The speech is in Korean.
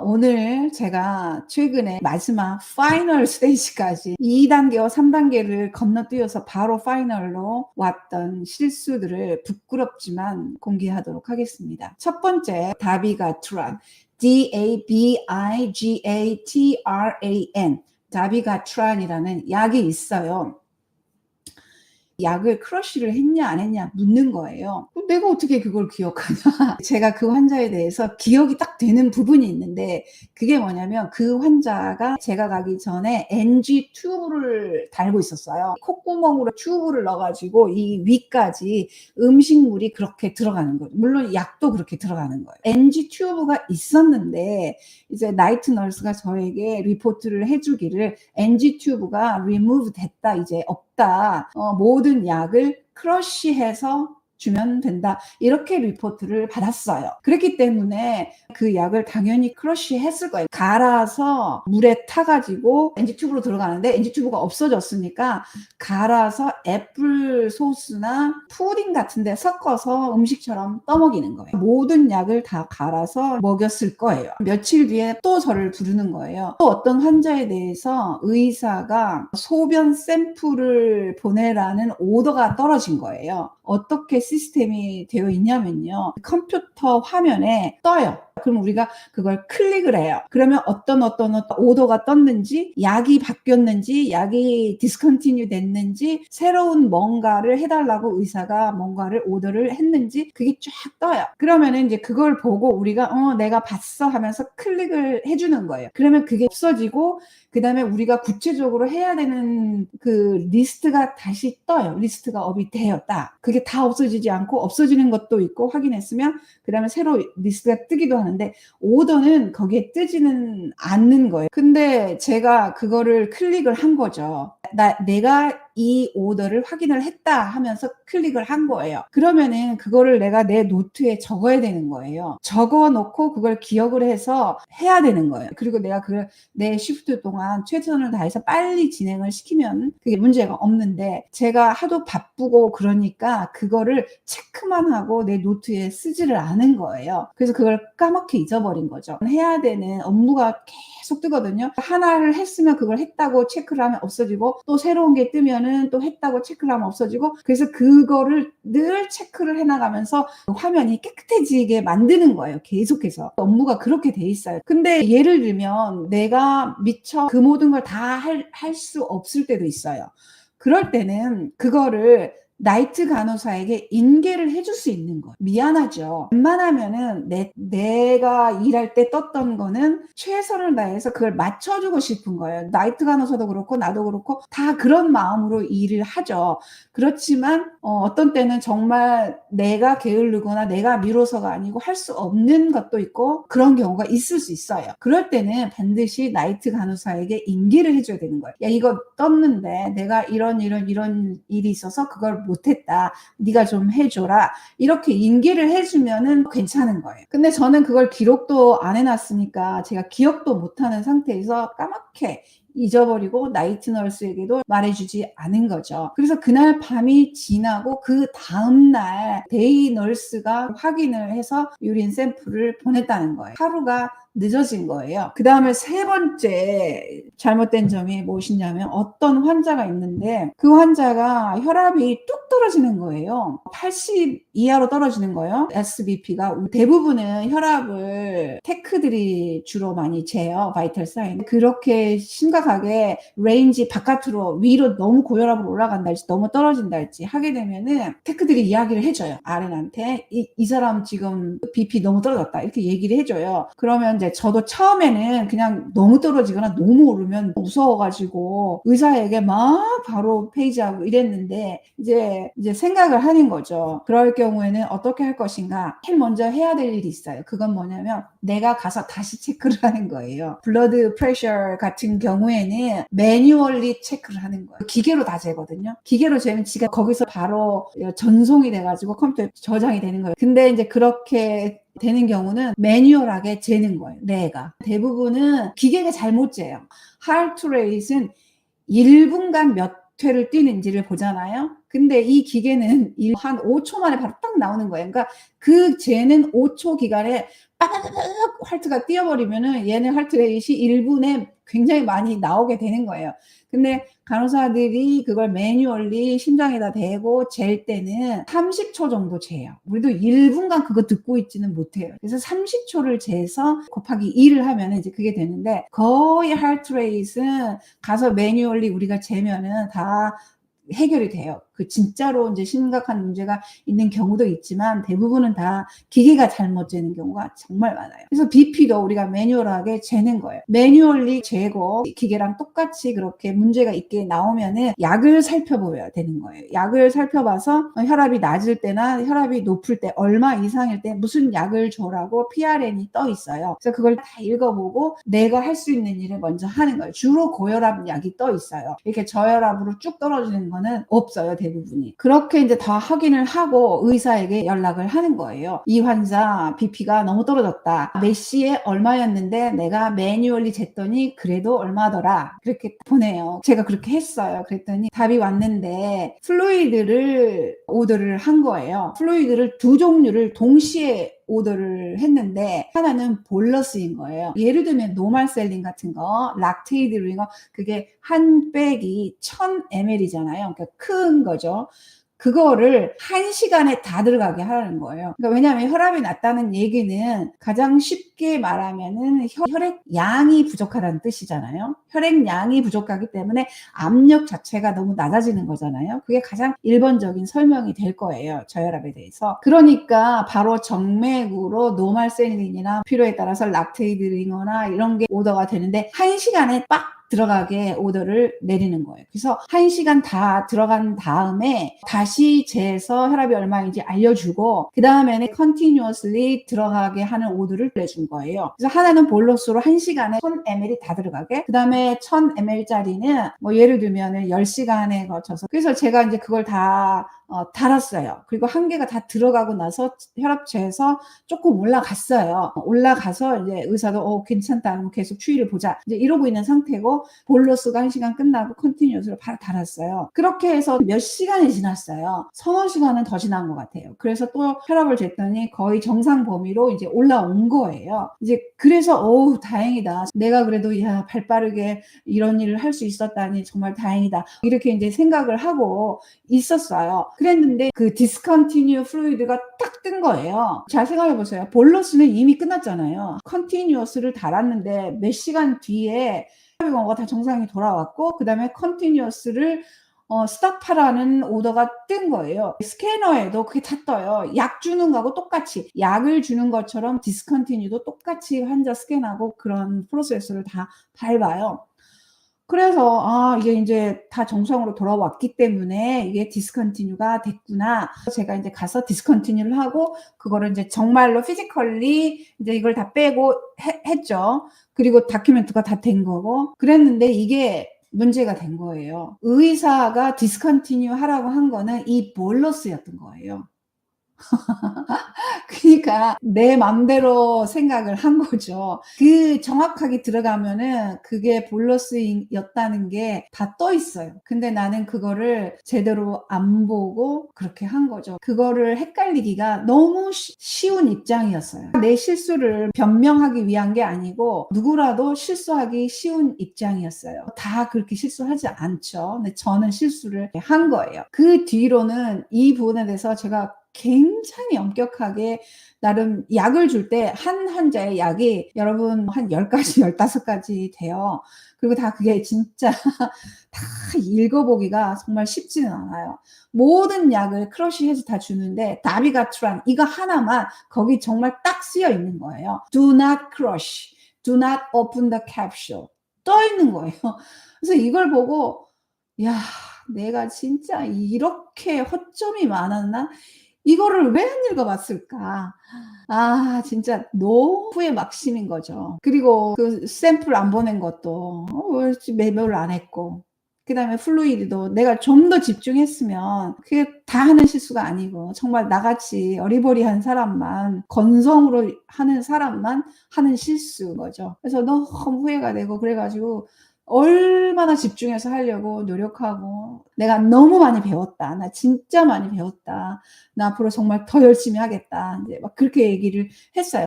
오늘 제가 최근에 마지막 파이널 스테이지까지 2단계와 3단계를 건너뛰어서 바로 파이널로 왔던 실수들을 부끄럽지만 공개하도록 하겠습니다. 첫 번째, 다비가트란. DABIGATRAN. 다비가트란이라는 약이 있어요. 약을 크러쉬를 했냐 안 했냐 묻는 거예요. 내가 어떻게 그걸 기억하냐. 제가 그 환자에 대해서 기억이 딱 되는 부분이 있는데, 그게 뭐냐면 그 환자가 제가 가기 전에 NG 튜브를 달고 있었어요. 콧구멍으로 튜브를 넣어가지고 이 위까지 음식물이 그렇게 들어가는 거예요. 물론 약도 그렇게 들어가는 거예요. NG 튜브가 있었는데 이제 나이트 널스가 저에게 리포트를 해주기를 NG 튜브가 remove 됐다, 이제 없다, 모든 약을 크러쉬해서 주면 된다, 이렇게 리포트를 받았어요. 그렇기 때문에 그 약을 당연히 크러쉬 했을 거예요. 갈아서 물에 타가지고 NG튜브로 들어가는데 NG튜브가 없어졌으니까 갈아서 애플 소스나 푸딩 같은 데 섞어서 음식처럼 떠먹이는 거예요. 모든 약을 다 갈아서 먹였을 거예요. 며칠 뒤에 또 저를 부르는 거예요. 또 어떤 환자에 대해서 의사가 소변 샘플을 보내라는 오더가 떨어진 거예요. 어떻게 시스템이 되어 있냐면요, 컴퓨터 화면에 떠요. 그럼 우리가 그걸 클릭을 해요. 그러면 어떤 오더가 떴는지, 약이 바뀌었는지, 약이 디스컨티뉴 됐는지, 새로운 뭔가를 해달라고 의사가 뭔가를 오더를 했는지 그게 쫙 떠요. 그러면은 이제 그걸 보고 우리가 내가 봤어 하면서 클릭을 해주는 거예요. 그러면 그게 없어지고, 그 다음에 우리가 구체적으로 해야 되는 그 리스트가 다시 떠요. 리스트가 업이 돼요. 딱 그게 다 없어지지 않고 없어지는 것도 있고, 확인했으면 그 다음에 새로 리스트가 뜨기도 하는데 오더는 거기에 뜨지는 않는 거예요. 근데 제가 그거를 클릭을 한 거죠. 내가 이 오더를 확인을 했다 하면서 클릭을 한 거예요. 그러면은 그거를 내가 내 노트에 적어야 되는 거예요. 적어 놓고 그걸 기억을 해서 해야 되는 거예요. 그리고 내가 그걸 내 시프트 동안 최선을 다해서 빨리 진행을 시키면 그게 문제가 없는데, 제가 하도 바쁘고 그러니까 그거를 체크만 하고 내 노트에 쓰지를 않은 거예요. 그래서 그걸 까맣게 잊어버린 거죠. 해야 되는 업무가 계속 뜨거든요. 하나를 했으면 그걸 했다고 체크를 하면 없어지고, 또 새로운 게 뜨면은 또 했다고 체크를 하면 없어지고, 그래서 그거를 늘 체크를 해나가면서 화면이 깨끗해지게 만드는 거예요. 계속해서 업무가 그렇게 돼 있어요. 근데 예를 들면 내가 미처 그 모든 걸 다 할 수 없을 때도 있어요. 그럴 때는 그거를 나이트 간호사에게 인계를 해줄 수 있는 거예요. 미안하죠. 웬만하면은 내가 일할 때 떴던 거는 최선을 다해서 그걸 맞춰주고 싶은 거예요. 나이트 간호사도 그렇고 나도 그렇고 다 그런 마음으로 일을 하죠. 그렇지만 어떤 때는 정말 내가 게으르거나 내가 미뤄서가 아니고 할 수 없는 것도 있고 그런 경우가 있을 수 있어요. 그럴 때는 반드시 나이트 간호사에게 인계를 해줘야 되는 거예요. 야, 이거 떴는데 내가 이런 일이 있어서 그걸 못했다, 네가 좀 해줘라, 이렇게 인계를 해주면은 괜찮은 거예요. 근데 저는 그걸 기록도 안 해놨으니까 제가 기억도 못하는 상태에서 까맣게 잊어버리고 나이트 널스에게도 말해주지 않은 거죠. 그래서 그날 밤이 지나고 그 다음날 데이 널스가 확인을 해서 유린 샘플을 보냈다는 거예요. 하루가 늦어진 거예요. 그 다음에 세 번째 잘못된 점이 무엇이냐면, 어떤 환자가 있는데 그 환자가 혈압이 뚝 떨어지는 거예요. 80 이하로 떨어지는 거예요. SBP가. 대부분은 혈압을 테크들이 주로 많이 재요. 바이탈 사인. 그렇게 심각하게 레인지 바깥으로 위로 너무 고혈압으로 올라간달지 너무 떨어진달지 하게 되면은 테크들이 이야기를 해줘요. RN한테 이 사람 지금 BP 너무 떨어졌다, 이렇게 얘기를 해줘요. 그러면 이제 저도 처음에는 그냥 너무 떨어지거나 너무 오르면 무서워가지고 의사에게 막 바로 페이지하고 이랬는데, 이제 생각을 하는 거죠. 그럴 경우에는 어떻게 할 것인가. 제일 먼저 해야 될 일이 있어요. 그건 뭐냐면 내가 가서 다시 체크를 하는 거예요. 블러드 프레셔 같은 경우에는 매뉴얼리 체크를 하는 거예요. 기계로 다 재거든요. 기계로 재면 지가 거기서 바로 전송이 돼가지고 컴퓨터에 저장이 되는 거예요. 근데 이제 그렇게 되는 경우는 매뉴얼하게 재는 거예요. 내가. 대부분은 기계가 잘못 재요. 하트레이트는 1분간 몇 회를 뛰는지를 보잖아요. 근데 이 기계는 한 5초 만에 바로 딱 나오는 거예요. 그러니까 그 쟤는 5초 기간에 빠바바박 할트가 뛰어버리면은 얘는 할트 레이트이 1분에 굉장히 많이 나오게 되는 거예요. 근데 간호사들이 그걸 매뉴얼리 심장에다 대고 잴 때는 30초 정도 재요. 우리도 1분간 그거 듣고 있지는 못해요. 그래서 30초를 재서 곱하기 2를 하면은 이제 그게 되는데, 거의 하트 레이트는 가서 매뉴얼리 우리가 재면은 다 해결이 돼요. 그 진짜로 이제 심각한 문제가 있는 경우도 있지만 대부분은 다 기계가 잘못 재는 경우가 정말 많아요. 그래서 BP도 우리가 매뉴얼하게 재는 거예요. 매뉴얼리 재고 기계랑 똑같이 그렇게 문제가 있게 나오면은 약을 살펴보야 되는 거예요. 약을 살펴봐서 혈압이 낮을 때나 혈압이 높을 때, 얼마 이상일 때 무슨 약을 줘라고 PRN이 떠 있어요. 그래서 그걸 다 읽어보고 내가 할 수 있는 일을 먼저 하는 거예요. 주로 고혈압 약이 떠 있어요. 이렇게 저혈압으로 쭉 떨어지는 거는 없어요, 대부분이. 그렇게 이제 다 확인을 하고 의사에게 연락을 하는 거예요. 이 환자 BP가 너무 떨어졌다. 몇 시에 얼마였는데 내가 매뉴얼리 쟀더니 그래도 얼마더라. 그렇게 보내요. 제가 그렇게 했어요. 그랬더니 답이 왔는데 플루이드를 오더를 한 거예요. 플루이드를 두 종류를 동시에 오더를 했는데 하나는 볼러스인 거예요. 예를 들면 노말셀린 같은 거, 락테이드 거, 그게 한 백이 1000ml잖아요. 그러니까 큰 거죠. 그거를 1시간에 다 들어가게 하라는 거예요. 그러니까 왜냐하면 혈압이 낮다는 얘기는 가장 쉽게 말하면은 혈액 양이 부족하다는 뜻이잖아요. 혈액 양이 부족하기 때문에 압력 자체가 너무 낮아지는 거잖아요. 그게 가장 일반적인 설명이 될 거예요, 저혈압에 대해서. 그러니까 바로 정맥으로 노말셀린이나 필요에 따라서 락테이드링거나 이런 게 오더가 되는데 1시간에 빡 들어가게 오더를 내리는 거예요. 그래서 1시간 다 들어간 다음에 다시 재서 혈압이 얼마인지 알려주고, 그 다음에는 continuously 들어가게 하는 오더를 내준 거예요. 그래서 하나는 볼러스로 1시간에 1000ml 다 들어가게, 그 다음에 1000ml짜리는 뭐 예를 들면 10시간에 거쳐서, 그래서 제가 이제 그걸 다 달았어요. 그리고 한 개가 다 들어가고 나서 혈압 재서 조금 올라갔어요. 올라가서 이제 의사도 괜찮다, 계속 추이를 보자, 이제 이러고 있는 상태고, 볼러스가 1시간 끝나고 컨티뉴어스로 바로 달았어요. 그렇게 해서 몇 시간이 지났어요. 서너 시간은 더 지난 것 같아요. 그래서 또 혈압을 쟀더니 거의 정상 범위로 이제 올라온 거예요. 이제 그래서 다행이다. 내가 그래도 발 빠르게 이런 일을 할 수 있었다니 정말 다행이다. 이렇게 이제 생각을 하고 있었어요. 그랬는데 그 디스컨티뉴 플루이드가 딱 뜬 거예요. 잘 생각해 보세요. 볼러스는 이미 끝났잖아요. 컨티뉴어스를 달았는데 몇 시간 뒤에 혈압이 다 정상이 돌아왔고, 그 다음에 컨티뉴어스를 스탑하라는 오더가 뜬 거예요. 스캐너에도 그게 다 떠요. 약 주는 거하고 똑같이, 약을 주는 것처럼 디스컨티뉴도 똑같이 환자 스캔하고 그런 프로세스를 다 밟아요. 그래서 이게 이제 다 정상으로 돌아왔기 때문에 이게 디스컨티뉴가 됐구나. 제가 이제 가서 디스컨티뉴를 하고 그거를 이제 정말로 피지컬리 이제 이걸 다 빼고 했죠. 그리고 다큐멘트가 다 된 거고 그랬는데 이게 문제가 된 거예요. 의사가 디스컨티뉴 하라고 한 거는 이 볼러스였던 거예요. 그러니까 내 맘대로 생각을 한 거죠. 그 정확하게 들어가면은 그게 볼러스였다는 게 다 떠 있어요. 근데 나는 그거를 제대로 안 보고 그렇게 한 거죠. 그거를 헷갈리기가 너무 쉬운 입장이었어요. 내 실수를 변명하기 위한 게 아니고 누구라도 실수하기 쉬운 입장이었어요. 다 그렇게 실수하지 않죠. 근데 저는 실수를 한 거예요. 그 뒤로는 이 부분에 대해서 제가 굉장히 엄격하게 나름 약을 줄 때 한 환자의 약이 여러분 한 10가지 15가지 돼요. 그리고 다 그게 진짜 다 읽어보기가 정말 쉽지는 않아요. 모든 약을 크러쉬해서 다 주는데 다비가트란 이거 하나만 거기 정말 딱 쓰여 있는 거예요. Do not crush, do not open the capsule 떠 있는 거예요. 그래서 이걸 보고 야, 내가 진짜 이렇게 허점이 많았나? 이거를 왜 안 읽어봤을까? 진짜 노후의 막심인 거죠. 그리고 그 샘플 안 보낸 것도 왜 매몰 안 했고, 그 다음에 플루이드도 내가 좀 더 집중했으면 그게 다 하는 실수가 아니고 정말 나같이 어리버리한 사람만, 건성으로 하는 사람만 하는 실수인 거죠. 그래서 너무 후회가 되고 그래가지고 얼마나 집중해서 하려고 노력하고 "내가 너무 많이 배웠다. 나 진짜 많이 배웠다. 나 앞으로 정말 더 열심히 하겠다." 인제 막 그렇게 얘기를 했어요.